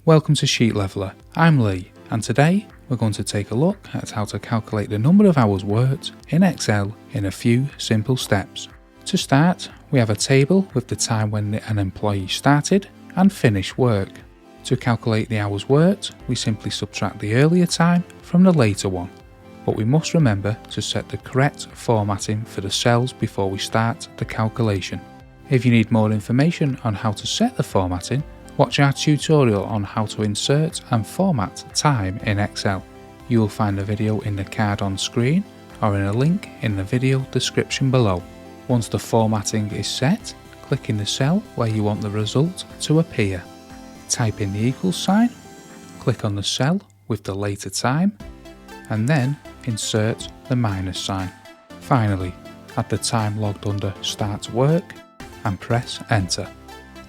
Welcome to Sheet Leveler, I'm Lee, and today we're going to take a look at how to calculate the number of hours worked in Excel in a few simple steps. To start, we have a table with the time when an employee started and finished work. To calculate the hours worked, we simply subtract the earlier time from the later one, but we must remember to set the correct formatting for the cells before we start the calculation. If you need more information on how to set the formatting, watch our tutorial on how to insert and format time in Excel. You will find the video in the card on screen or in a link in the video description below. Once the formatting is set, click in the cell where you want the result to appear. Type in the equals sign, click on the cell with the later time, and then insert the minus sign. Finally, add the time logged under Start Work and press Enter.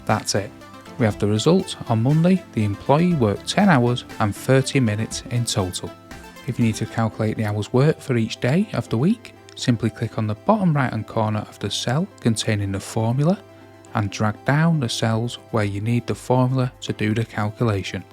That's it. We have the result. On Monday, the employee worked 10 hours and 30 minutes in total. If you need to calculate the hours worked for each day of the week, simply click on the bottom right hand corner of the cell containing the formula and drag down the cells where you need the formula to do the calculation.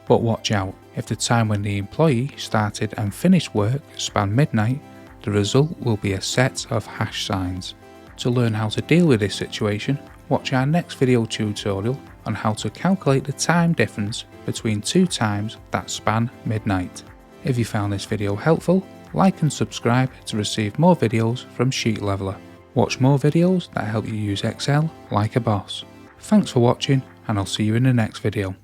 But watch out, if the time when the employee started and finished work span midnight, the result will be a set of hash signs. To learn how to deal with this situation, watch our next video tutorial on how to calculate the time difference between two times that span midnight. If you found this video helpful, like and subscribe to receive more videos from Sheet Leveler. Watch more videos that help you use Excel like a boss. Thanks for watching, and I'll see you in the next video.